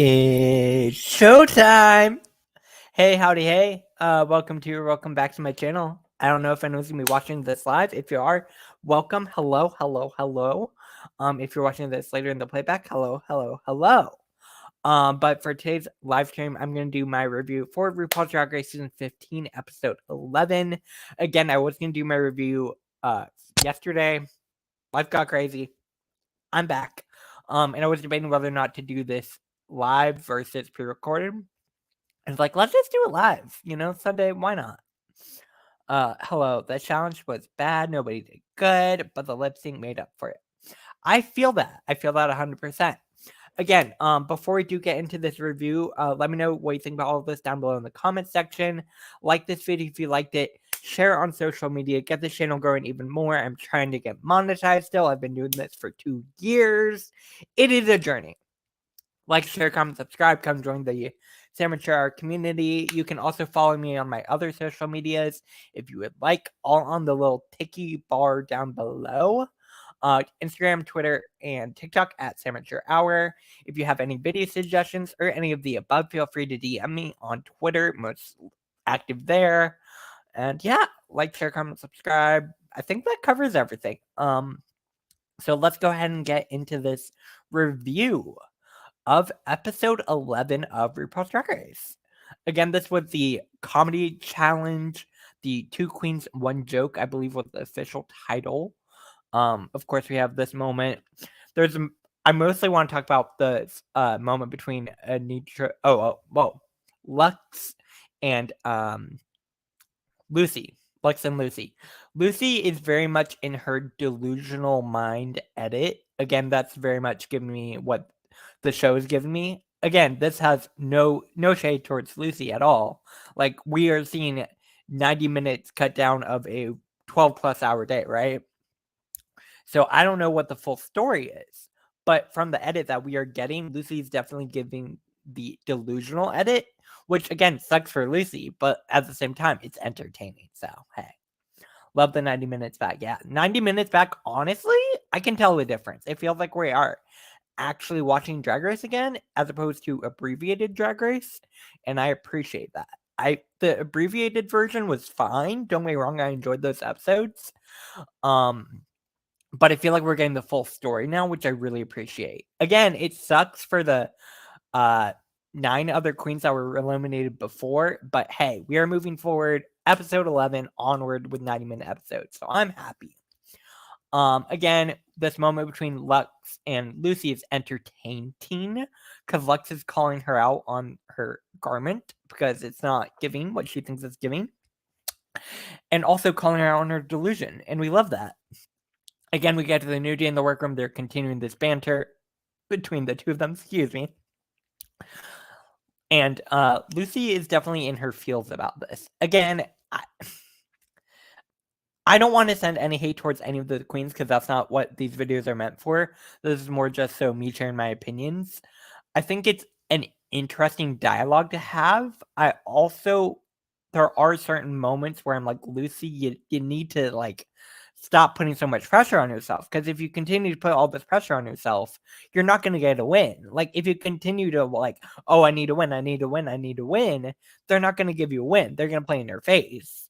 It's showtime! Hey, howdy, hey. Welcome back to my channel. I don't know if anyone's gonna be watching this live. If you are, welcome. Hello, hello, hello. If you're watching this later in the playback, hello, hello, hello. But for today's live stream, I'm gonna do my review for RuPaul's Drag Race Season 15, Episode 11. Again, I was gonna do my review yesterday. Life got crazy. I'm back. And I was debating whether or not to do this live versus pre-recorded. And it's like, let's just do it live, Sunday, why not? Hello, the challenge was bad, nobody did good, but the lip sync made up for it. I feel that 100%. Again, before we do get into this review, let me know what you think about all of this down below in the comment section. Like this video if you liked it. Share on social media. Get the channel growing even more. I'm trying to get monetized still. I've been doing this for 2 years. It is a journey. Like, share, comment, subscribe. Come join the Samature community. You can also follow me on my other social medias if you would like. All on the little ticky bar down below. Instagram, Twitter, and TikTok at Samature Hour. If you have any video suggestions or any of the above, feel free to DM me on Twitter. Most active there. And yeah, like, share, comment, subscribe. I think that covers everything. So let's go ahead and get into this review of episode 11 of RuPaul's Drag Race. Again, this was the comedy challenge. The Two Queens, One Joke, I believe, was the official title. Of course, we have this moment. I mostly want to talk about the moment between Anitra. Lux and Lucy. Lux and Lucy. Lucy is very much in her delusional mind edit. Again, that's very much giving me what the show is giving me. Again, this has no shade towards Lucy at all. Like, we are seeing 90 minutes cut down of a 12+ hour day, right? So I don't know what the full story is, but from the edit that we are getting, Lucy's definitely giving the delusional edit, which again sucks for Lucy, but at the same time, it's entertaining. So hey, love the 90 minutes back. Yeah, 90 minutes back. Honestly, I can tell the difference. It feels like we are actually watching Drag Race again, as opposed to abbreviated Drag Race, and I appreciate that. The abbreviated version was fine. Don't get me wrong, I enjoyed those episodes. But I feel like we're getting the full story now, which I really appreciate. Again, it sucks for the 9 other queens that were eliminated before, but hey, we are moving forward. Episode 11 onward with 90-minute episodes, so I'm happy. Again, this moment between Lux and Lucy is entertaining because Lux is calling her out on her garment because it's not giving what she thinks it's giving, and also calling her out on her delusion, and we love that. Again, we get to the new day in the workroom. They're continuing this banter between the two of them. Excuse me. And Lucy is definitely in her feels about this. Again, I don't want to send any hate towards any of the queens because that's not what these videos are meant for. This is more just so me sharing my opinions. I think it's an interesting dialogue to have. There are certain moments where I'm like, Lucy, you need to stop putting so much pressure on yourself, because if you continue to put all this pressure on yourself, you're not going to get a win. Like, if you continue to oh, I need to win, they're not going to give you a win. They're going to play in your face.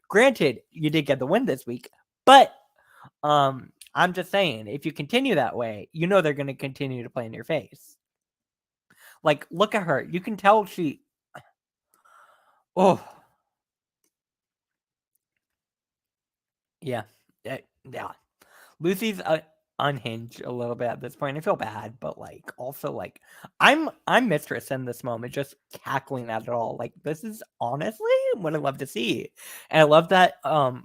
Granted, you did get the win this week, but I'm just saying, if you continue that way, they're going to continue to play in your face. Like, look at her. You can tell yeah. Lucy's unhinged a little bit at this point. I feel bad, but also I'm Mistress in this moment, just cackling at it all. Like, this is honestly what I love to see, and I love that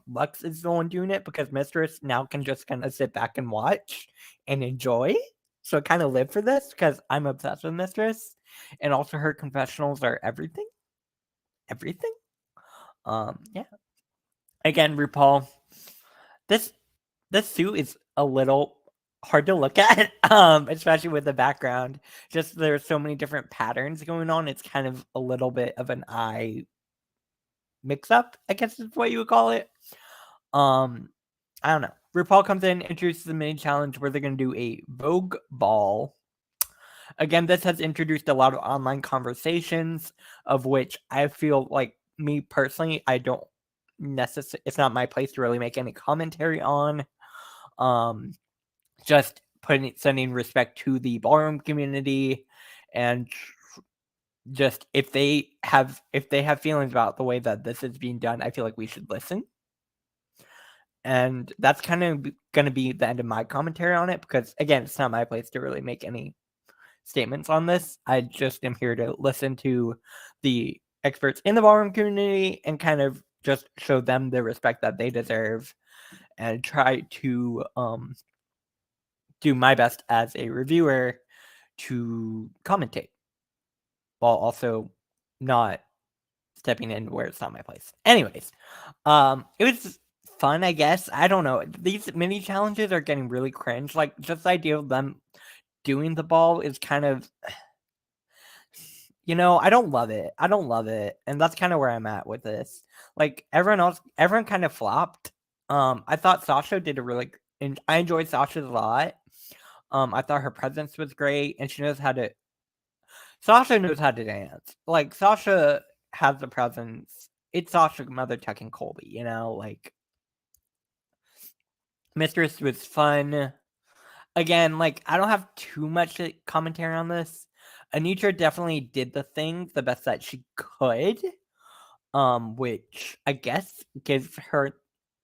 Lux is the one doing it, because Mistress now can just kind of sit back and watch and enjoy. So I kind of live for this because I'm obsessed with Mistress, and also her confessionals are everything. Yeah. Again, RuPaul, this suit is a little hard to look at, especially with the background. Just there's so many different patterns going on. It's kind of a little bit of an eye mix-up, I guess is what you would call it. I don't know. RuPaul comes in, introduces the mini challenge where they're going to do a Vogue ball. Again, this has introduced a lot of online conversations, of which I feel like, me personally, I don't necessarily, it's not my place to really make any commentary on. Just sending respect to the ballroom community, and just if they have feelings about the way that this is being done, I feel like we should listen. And that's kind of going to be the end of my commentary on it, because again, it's not my place to really make any statements on this. I just am here to listen to the experts in the ballroom community and kind of just show them the respect that they deserve, and try to do my best as a reviewer to commentate, while also not stepping in where it's not my place. Anyways, it was fun, I guess. I don't know. These mini challenges are getting really cringe. Like, just the idea of them doing the ball is kind of, I don't love it. I don't love it. And that's kind of where I'm at with this. Like, everyone kind of flopped. I thought Sasha did and I enjoyed Sasha's a lot. I thought her presence was great, and Sasha knows how to dance. Like, Sasha has the presence. It's Sasha Mother Tucking Colby, like, Mistress was fun. Again, like, I don't have too much commentary on this. Anitra definitely did the best that she could, which I guess gives her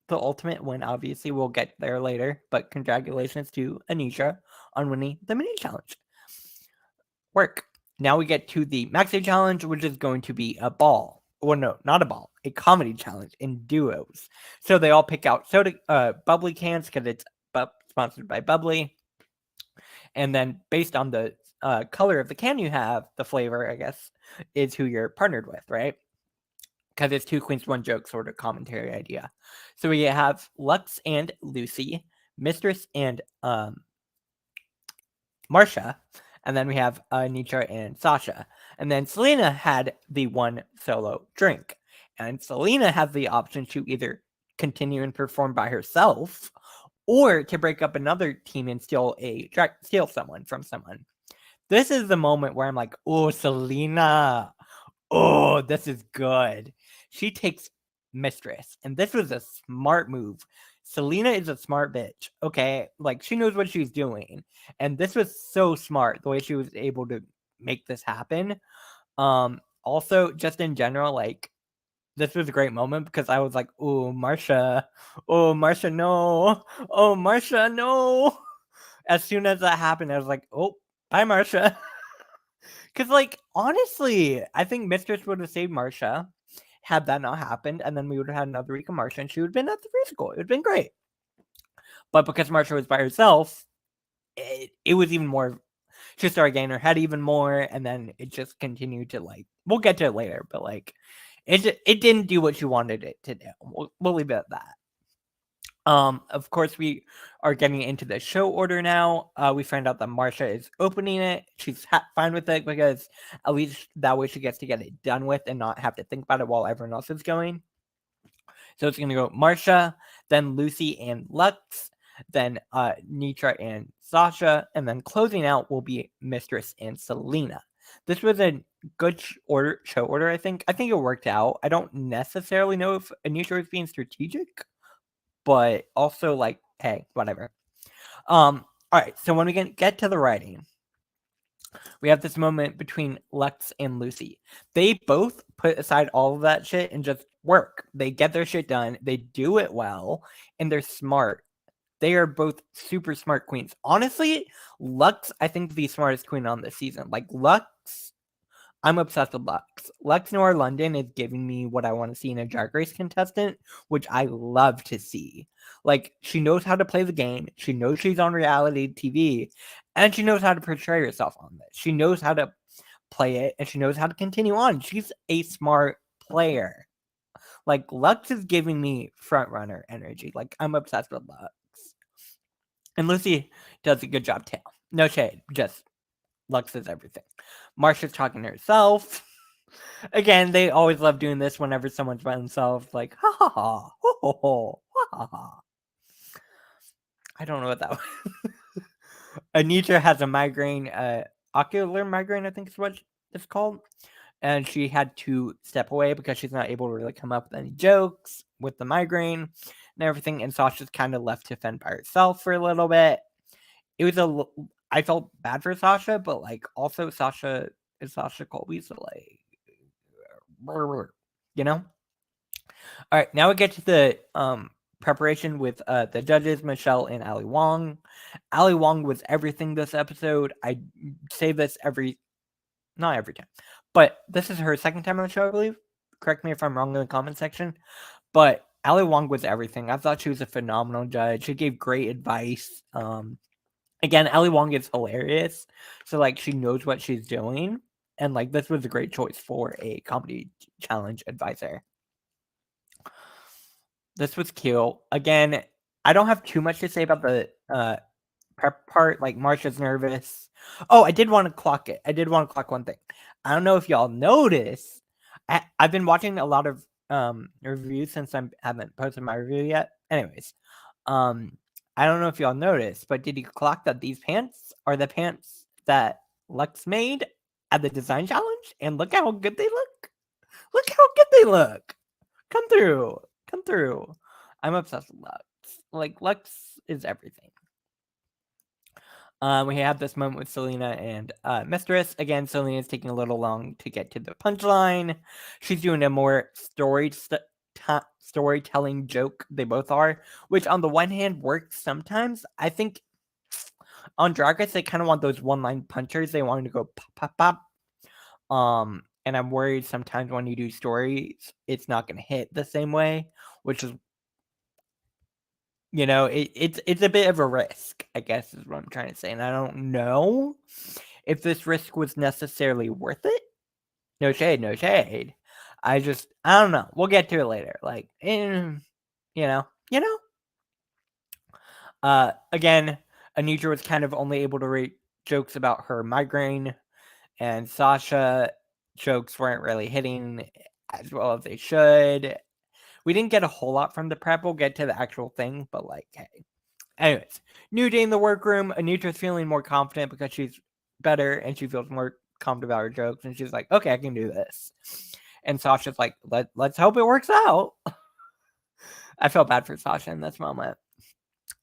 the ultimate win. Obviously, we'll get there later, but congratulations to Anitra on winning the mini challenge. Work. Now we get to the maxi challenge, which is going to be a ball. Well, no, not a ball. A comedy challenge in duos. So they all pick out bubbly cans, because it's sponsored by Bubbly. And then based on the color of the can you have, the flavor, I guess, is who you're partnered with, right? Because it's 2 queens, 1 joke sort of commentary idea. So we have Lux and Lucy, Mistress and Marsha, and then we have Anitra and Sasha. And then Selena had the 1 solo drink. And Selena has the option to either continue and perform by herself, or to break up another team and steal someone from someone. This is the moment where I'm like, oh, Selena. Oh, this is good. She takes Mistress, and this was a smart move. Selena is a smart bitch, okay? Like, she knows what she's doing. And this was so smart, the way she was able to make this happen. Also, just in general, like, this was a great moment, because I was like, oh, Marsha. Oh, Marsha, no. Oh, Marsha, no. As soon as that happened, I was like, oh, bye, Marsha. Because, like, honestly, I think Mistress would have saved Marsha had that not happened, and then we would have had another week of Marsha, and she would have been at the free school. It would have been great. But because Marsha was by herself, it was even more. She started getting her head even more, and then it just continued to, like, we'll get to it later, but, like, it didn't do what she wanted it to do. We'll leave it at that. Of course, we are getting into the show order now. We find out that Marsha is opening it. She's fine with it, because at least that way she gets to get it done with and not have to think about it while everyone else is going. So it's going to go Marsha, then Lucy and Lux, then Nitra and Sasha, and then closing out will be Mistress and Selena. This was a good show order, I think. I think it worked out. I don't necessarily know if Nitra was being strategic, but also, like, hey, whatever. All right, so when we get to the writing, we have this moment between Lex and Lucy. They both put aside all of that shit and just work. They get their shit done. They do it well, and they're smart. They are both super smart queens. Honestly, Lux, I think, the smartest queen on this season. Like, Lux, I'm obsessed with Lux. Lux Noir London is giving me what I want to see in a Drag Race contestant, which I love to see. Like, she knows how to play the game. She knows she's on reality TV, and she knows how to portray herself on this. She knows how to play it, and she knows how to continue on. She's a smart player. Like, Lux is giving me front runner energy. Like, I'm obsessed with Lux. And Lucy does a good job too. No shade, just Lux is everything. Marsha's talking to herself. Again, they always love doing this whenever someone's by themselves. Like, ha ha ha, ho ho ho, ha ha ha. I don't know what that was. Anitra has a migraine. ocular migraine, I think is what it's called. And she had to step away because she's not able to really come up with any jokes with the migraine and everything. And Sasha's kind of left to fend by herself for a little bit. It was I felt bad for Sasha, but like also Sasha is Sasha Colby, so like, you know. All right, now we get to the preparation with the judges, Michelle and Ali Wong. Ali Wong was everything this episode. I say this not every time, but this is her second time on the show, I believe. Correct me if I'm wrong in the comment section. But Ali Wong was everything. I thought she was a phenomenal judge. She gave great advice. Again, Ali Wong is hilarious, so like she knows what she's doing, and like this was a great choice for a comedy challenge advisor. This was cute. Again, I don't have too much to say about the prep part. Like Marsha's nervous. Oh, I did want to clock it. I did want to clock one thing. I don't know if y'all noticed. I've been watching a lot of reviews since I haven't posted my review yet. Anyways, I don't know if y'all noticed, but did you clock that these pants are the pants that Lux made at the design challenge? And look how good they look. Look how good they look. Come through. Come through. I'm obsessed with Lux. Like, Lux is everything. We have this moment with Selena and Mistress. Again, Selena's taking a little long to get to the punchline. She's doing a more storytelling joke. They both are, which on the one hand works sometimes. I think on Drag Race, they kind of want those one-line punchers. They want to go pop, pop, pop. And I'm worried sometimes when you do stories, it's not going to hit the same way, which is, you know, it's a bit of a risk, I guess is what I'm trying to say. And I don't know if this risk was necessarily worth it. No shade, no shade. I don't know. We'll get to it later. Like, you know. Again, Anitra was kind of only able to rate jokes about her migraine, and Sasha jokes weren't really hitting as well as they should. We didn't get a whole lot from the prep. We'll get to the actual thing, but like, hey. Anyways, new day in the workroom. Anitra's feeling more confident because she's better and she feels more confident about her jokes. And she's like, okay, I can do this. And Sasha's like, let's hope it works out. I felt bad for Sasha in this moment.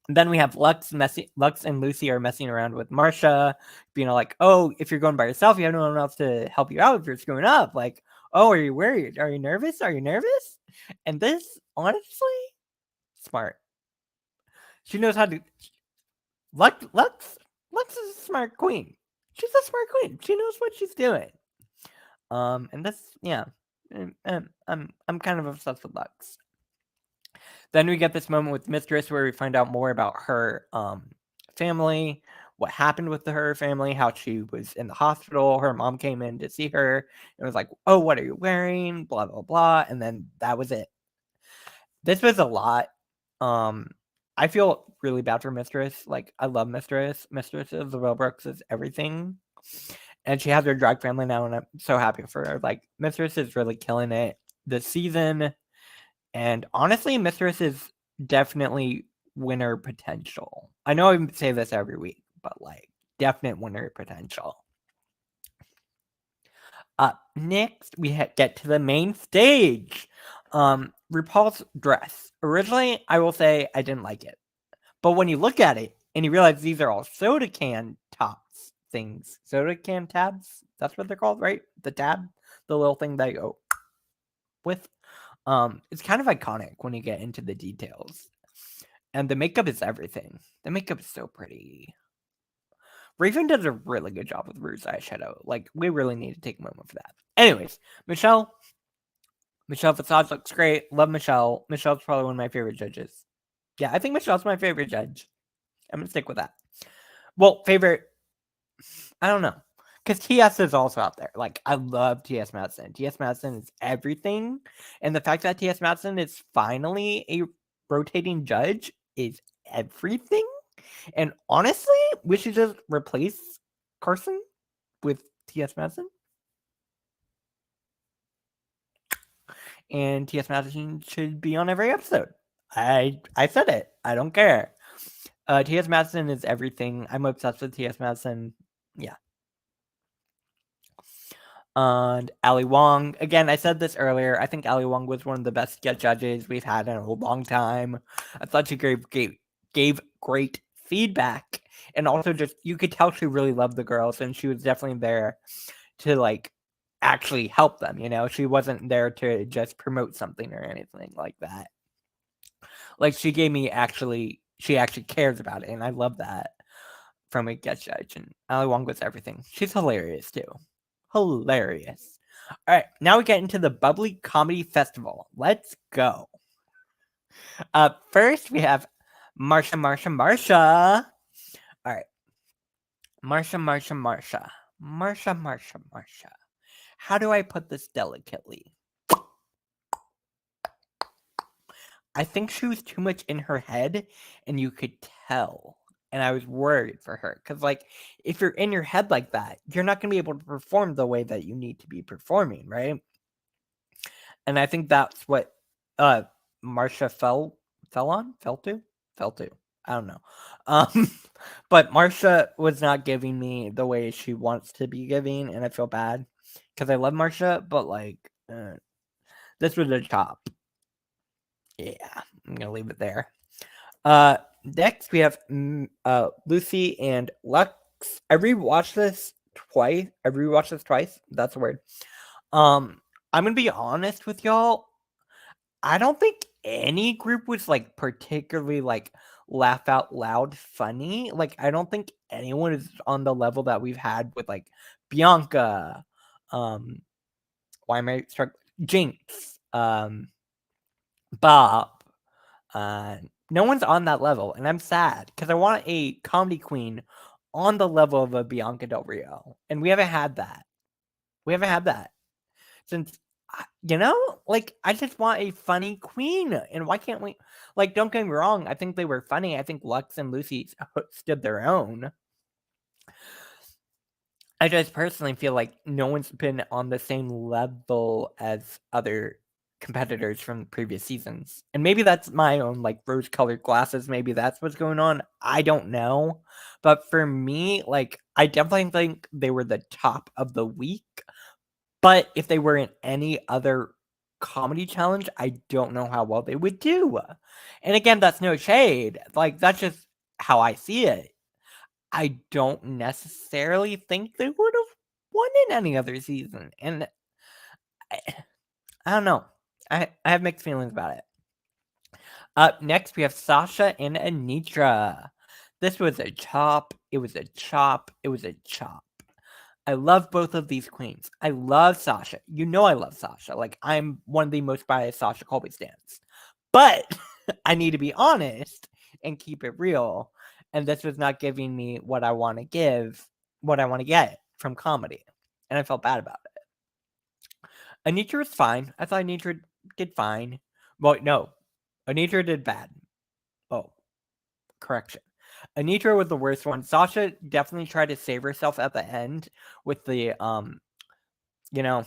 Then we have Lux and Lucy are messing around with Marsha, being like, oh, if you're going by yourself, you have no one else to help you out if you're screwing up. Like, oh, are you worried? Are you nervous? Are you nervous? And this, honestly, smart. She knows how to. Lux is a smart queen. She's a smart queen. She knows what she's doing. And this, yeah, I'm kind of obsessed with Lux. Then we get this moment with Mistress where we find out more about her family, what happened with her family, how she was in the hospital. Her mom came in to see her and was like, oh, what are you wearing? Blah, blah, blah. And then that was it. This was a lot. I feel really bad for Mistress. Like, I love Mistress. Mistress of the Willbrooks is everything. And she has her drag family now, and I'm so happy for her. Like, Mistress is really killing it this season. And honestly, Mistress is definitely winner potential. I know I say this every week, but like, definite winner potential. Next, we get to the main stage. RuPaul's dress. Originally, I will say I didn't like it. But when you look at it and you realize these are all soda can tops things. Soda can tabs? That's what they're called, right? The tab? The little thing that you go with. It's kind of iconic when you get into the details. And the makeup is everything. The makeup is so pretty. Raven does a really good job with Rue's eyeshadow. Like, we really need to take a moment for that. Anyways, Michelle Visage looks great. Love Michelle. Michelle's probably one of my favorite judges. Yeah, I think Michelle's my favorite judge. I'm going to stick with that. Well, favorite, I don't know. Because TS is also out there. Like, I love T.S. Madison. T.S. Madison is everything. And the fact that T.S. Madison is finally a rotating judge is everything. And honestly, we should just replace Carson with T.S. Madison. And T.S. Madison should be on every episode. I said it. I don't care. T.S. Madison is everything. I'm obsessed with T.S. Madison. Yeah. And Ali Wong. Again, I said this earlier. I think Ali Wong was one of the best guest judges we've had in a long time. I thought she gave great feedback. And also just, you could tell she really loved the girls, and she was definitely there to, like, actually help them, you know? She wasn't there to just promote something or anything like that. Like, she actually cares about it, and I love that from a guest judge. And Ali Wong was everything. She's hilarious, too. Hilarious. All right, now we get into the Bubbly Comedy Festival. Let's go. First, we have Marsha. All right. Marsha. How do I put this delicately? I think she was too much in her head, and you could tell. And I was worried for her. Because, like, if you're in your head like that, you're not going to be able to perform the way that you need to be performing, right? And I think that's what Marsha fell to. I don't know. But Marsha was not giving me the way she wants to be giving, and I feel bad because I love Marsha, but like this was a chop. Yeah, I'm gonna leave it there. Next we have Lucy and Lux. I rewatched this twice. That's the word. I'm gonna be honest with y'all. I don't think any group was like particularly like laugh out loud funny. Like, I don't think anyone is on the level that we've had with like Bianca. Why am I struck? Jinx. Bob. No one's on that level, and I'm sad because I want a comedy queen on the level of a Bianca Del Rio, and we haven't had that. Since, you know, like, I just want a funny queen, and why can't we? Like, don't get me wrong, I think they were funny. I think Lux and Lucy stood their own. I just personally feel like no one's been on the same level as other competitors from previous seasons. And maybe that's my own, like, rose-colored glasses. Maybe that's what's going on. I don't know. But for me, like, I definitely think they were the top of the week. But if they were in any other comedy challenge, I don't know how well they would do. And again, that's no shade. Like, that's just how I see it. I don't necessarily think they would have won in any other season. And I don't know. I have mixed feelings about it. Up next, we have Sasha and Anitra. This was a chop. It was a chop. I love both of these queens. I love Sasha. You know I love Sasha. Like, I'm one of the most biased Sasha Colby stans. But I need to be honest and keep it real. And this was not giving me what I want to get from comedy. And I felt bad about it. Anitra was fine. I thought Anitra did fine. Well, no. Anitra did bad. Oh, correction. Anitra was the worst one. Sasha definitely tried to save herself at the end with the, you know,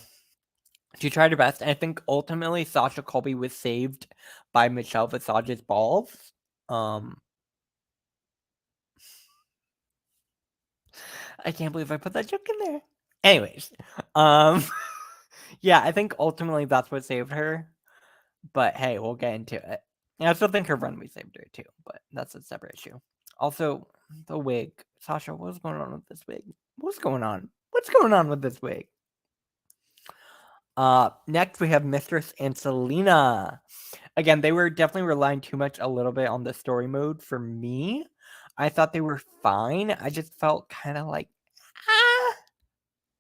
she tried her best. And I think ultimately Sasha Colby was saved by Michelle Visage's balls. I can't believe I put that joke in there. Anyways, yeah, I think ultimately that's what saved her. But hey, we'll get into it. And I still think her runway saved her too, but that's a separate issue. Also, the wig. Sasha, what's going on with this wig? What's going on with this wig? Next we have Mistress and Selena. Again, they were definitely relying too much a little bit on the story mode for me. I thought they were fine. I just felt kind of like,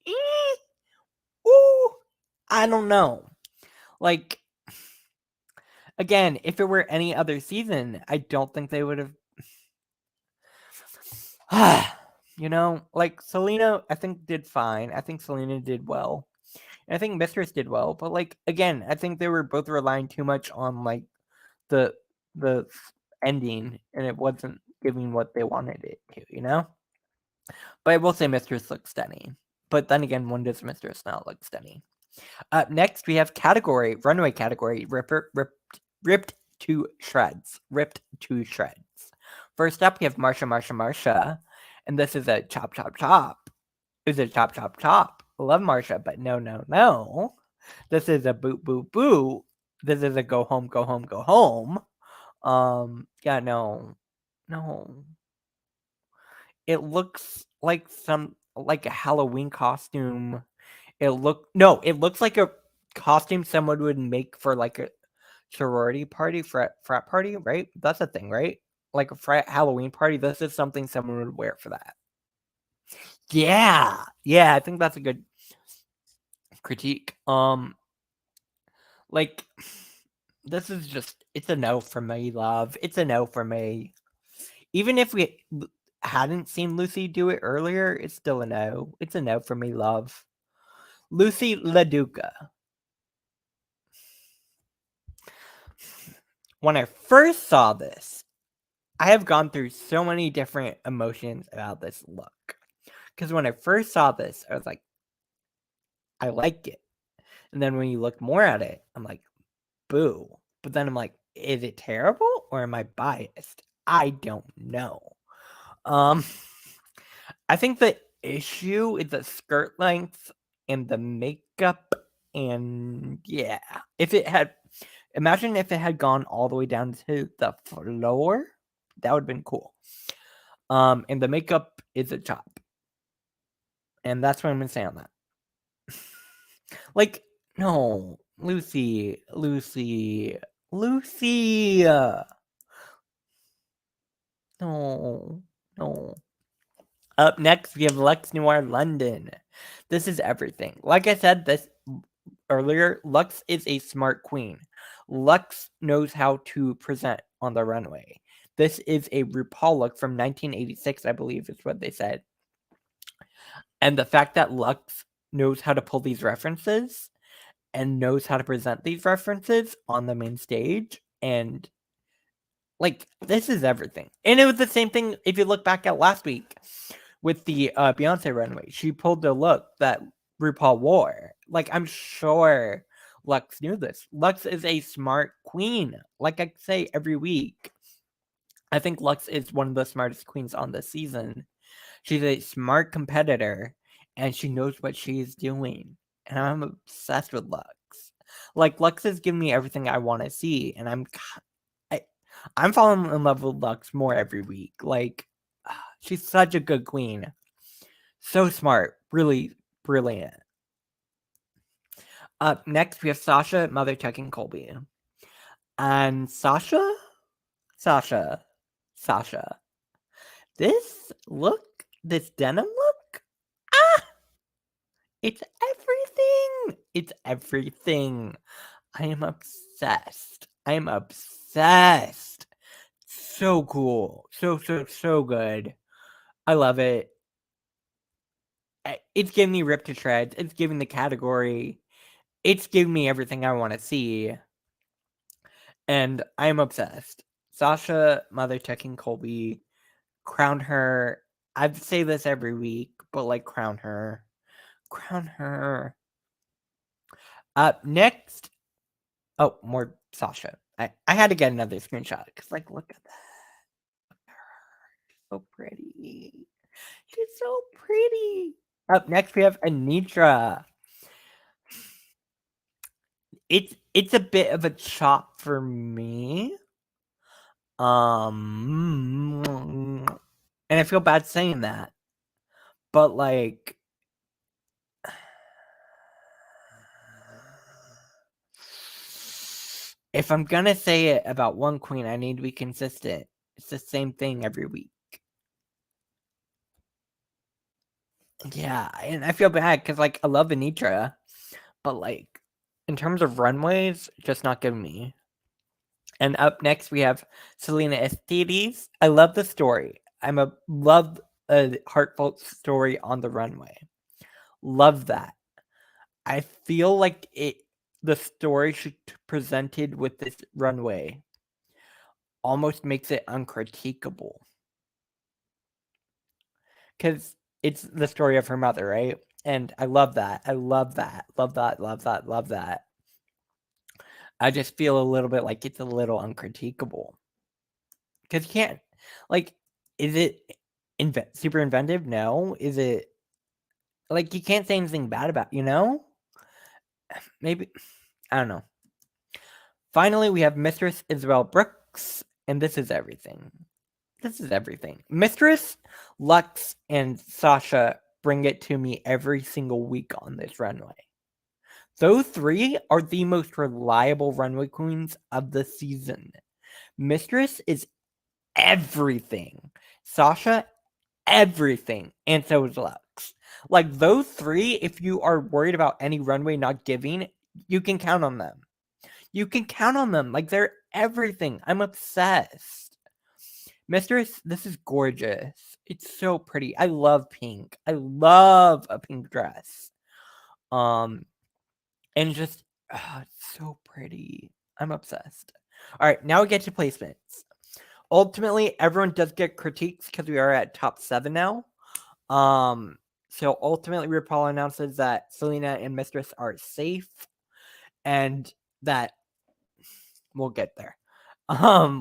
ooh, I don't know. Like, again, if it were any other season, I don't think they would have. You know, like Selena, I think did fine. I think Selena did well. And I think Mistress did well. But like, again, I think they were both relying too much on like the ending, and it wasn't giving what they wanted it to, you know? But I will say Mistress looks stunning. But then again, when does Mistress not look stunning? Next, we have runway category, ripped to shreds. First up, we have Marsha. And this is a chop. It's a chop. Love Marsha, but no. This is a boot, boot, boot. This is a go home, go home, go home. Yeah, no. It looks like like a Halloween costume. It looks like a costume someone would make for like a sorority party, frat party, right? That's a thing, right? Like a frat Halloween party. This is something someone would wear for that. Yeah, I think that's a good critique. Like this is just it's a no for me, love. It's a no for me. Even if we hadn't seen Lucy do it earlier, it's still a no. It's a no for me, love. Lucy LaDuca. When I first saw this, I have gone through so many different emotions about this look. Because when I first saw this, I was like, I like it. And then when you look more at it, I'm like, boo. But then I'm like, is it terrible or am I biased? I don't know. I think the issue is the skirt length and the makeup, and yeah, imagine if it had gone all the way down to the floor, that would have been cool. And the makeup is a chop, and that's what I'm gonna say on that. Like, no, Lucy. No. Up next, we have Lux Noir London. This is everything. Like I said this earlier, Lux is a smart queen. Lux knows how to present on the runway. This is a RuPaul look from 1986, I believe is what they said. And the fact that Lux knows how to pull these references and knows how to present these references on the main stage, and like this is everything. And it was the same thing if you look back at last week with the Beyonce runway. She pulled the look that RuPaul wore. Like, I'm sure Lux knew this. Lux is a smart queen. Like I say every week, I think Lux is one of the smartest queens on this season. She's a smart competitor, and she knows what she is doing. And I'm obsessed with Lux. Like, Lux is giving me everything I want to see, and I'm falling in love with Lux more every week. Like, she's such a good queen. So smart. Really brilliant. Up next, we have Sasha, Mother Checking Colby. And Sasha. This look, this denim look, it's everything. It's everything. I am obsessed. So cool. So good. I love it. It's giving me Rip to Shreds. It's giving the category. It's giving me everything I want to see. And I'm obsessed. Sasha, Mother Checking Colby, crown her. I say this every week, but like, crown her. Up next. Oh, more Sasha. I had to get another screenshot because, like, look at that. Look at her. So pretty. She's so pretty. Up next, we have Anitra. It's a bit of a chop for me. And I feel bad saying that. But like, if I'm gonna say it about one queen, I need to be consistent. It's the same thing every week. Yeah, and I feel bad because, like, I love Anitra, but like, in terms of runways, just not giving me. And up next, we have Selena Estides. I love the story. Love a heartfelt story on the runway. Love that. I feel like the story should presented with this runway almost makes it uncritiquable. Because it's the story of her mother, right? And I love that. Love that. I just feel a little bit like it's a little uncritiquable. Because you can't, like, is it super inventive? No. Is it Like, you can't say anything bad about, you know? Maybe, I don't know. Finally, we have Mistress Isabel Brooks, and this is everything. This is everything. Mistress, Lux, and Sasha bring it to me every single week on this runway. Those three are the most reliable runway queens of the season. Mistress is everything. Sasha, everything. And so is Lux. Like, those three, if you are worried about any runway not giving, you can count on them. You can count on them. Like, they're everything. I'm obsessed. Mistress, this is gorgeous. It's so pretty. I love pink. I love a pink dress. And just, it's so pretty. I'm obsessed. All right, now we get to placements. Ultimately, everyone does get critiques because we are at top 7 now. So ultimately, RuPaul announces that Selena and Mistress are safe, and that we'll get there.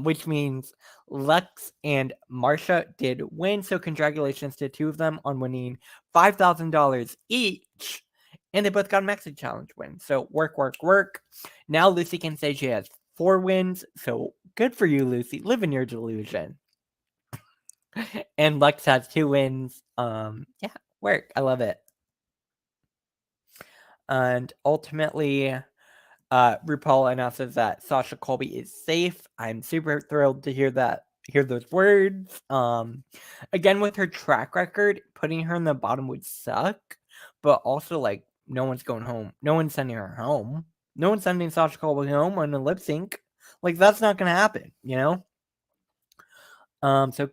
Which means Lux and Marsha did win. So congratulations to two of them on winning $5,000 each. And they both got a Mexican Challenge win. So work, work, work. Now Lucy can say she has 4 wins. So good for you, Lucy. Live in your delusion. And Lux has 2 wins. Yeah, work. I love it. And ultimately, RuPaul announces that Sasha Colby is safe. I'm super thrilled to hear those words. Again, with her track record, putting her in the bottom would suck, but also like no one's going home. No one's sending her home. No one's sending Sasha Colby home on a lip sync. Like, that's not gonna happen, you know. So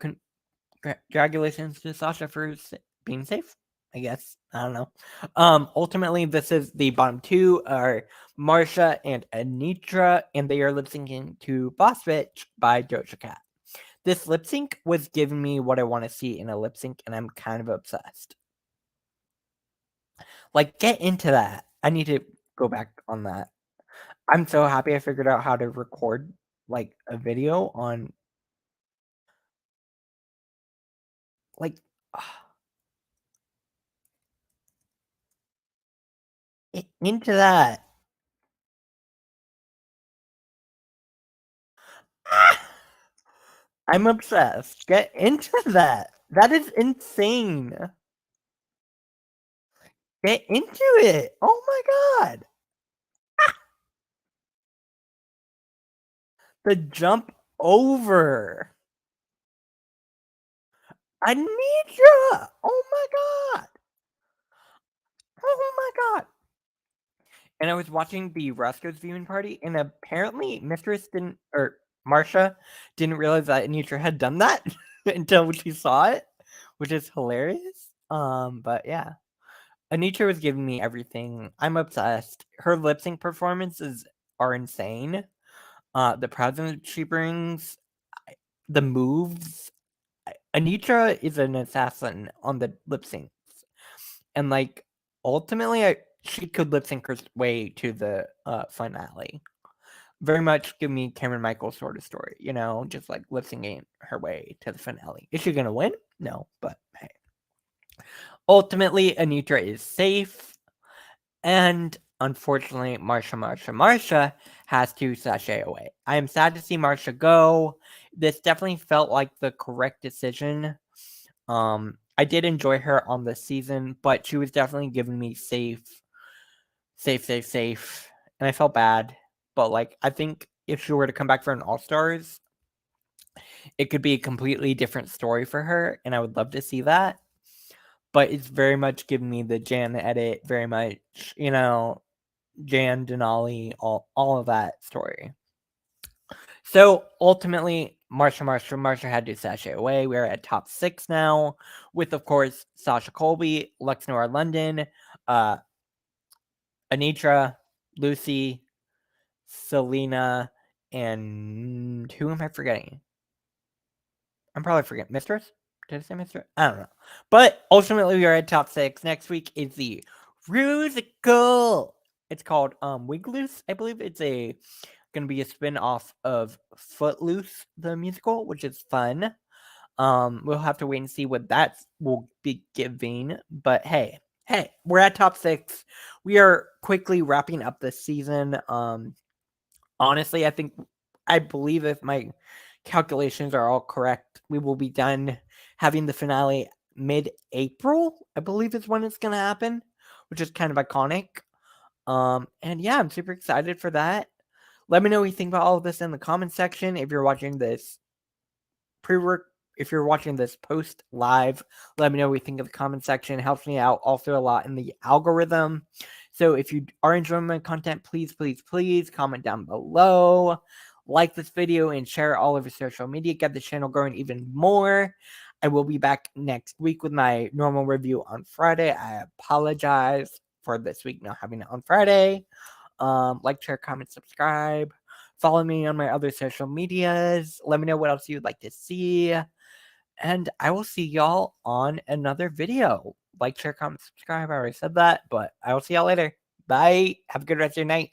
congratulations to Sasha for being safe, I guess. I don't know. Ultimately, this is the bottom 2 are Marsha and Anitra, and they are lip syncing to Boss Bitch by Doja Cat. This lip sync was giving me what I want to see in a lip sync, and I'm kind of obsessed. Like, get into that. I need to go back on that. I'm so happy I figured out how to record like a video on like into that. I'm obsessed. Get into that. That is insane. Get into it. Oh my god. The jump over. Anitra. Oh my god. Oh my god. And I was watching the Roscoe's viewing party, and apparently Mistress didn't, or Marsha didn't realize that Anitra had done that until she saw it, which is hilarious. But yeah. Anitra was giving me everything. I'm obsessed. Her lip sync performances are insane. The presence she brings, the moves. Anitra is an assassin on the lip syncs, and like ultimately, she could lip sync her way to the finale. Very much give me Cameron Michaels sort of story, you know, just like lip syncing her way to the finale. Is she gonna win? No, but hey. Ultimately, Anitra is safe. And unfortunately, Marsha has to sashay away. I am sad to see Marsha go. This definitely felt like the correct decision. I did enjoy her on this season, but she was definitely giving me safe. And I felt bad. But like, I think if she were to come back for an All Stars, it could be a completely different story for her, and I would love to see that. But it's very much giving me the Jan edit, very much, you know, Jan, Denali, all of that story. So ultimately, Marsha had to sashay away. We're at top 6 now, with of course Sasha Colby, Lex Noir London, Anitra, Lucy, Selena, and who am I forgetting? I'm probably forgetting Mistress. Did I say Mistress? I don't know. But ultimately, we are at top 6. Next week is the Rusical. It's called Wigloose. I believe it's gonna be a spin-off of Footloose, the musical, which is fun. We'll have to wait and see what that will be giving. But hey, Hey, we're at top 6. We are quickly wrapping up this season. Honestly, I believe if my calculations are all correct, we will be done having the finale mid-April, I believe is when it's going to happen, which is kind of iconic. And yeah, I'm super excited for that. Let me know what you think about all of this in the comment section. If you're watching this if you're watching this post live, let me know what you think of the comment section. It helps me out also a lot in the algorithm. So if you are enjoying my content, please, please, please comment down below. Like this video and share all over social media. Get the channel growing even more. I will be back next week with my normal review on Friday. I apologize for this week not having it on Friday. Like, share, comment, subscribe. Follow me on my other social medias. Let me know what else you'd like to see. And I will see y'all on another video. Like, share, comment, subscribe. I already said that, but I will see y'all later. Bye. Have a good rest of your night.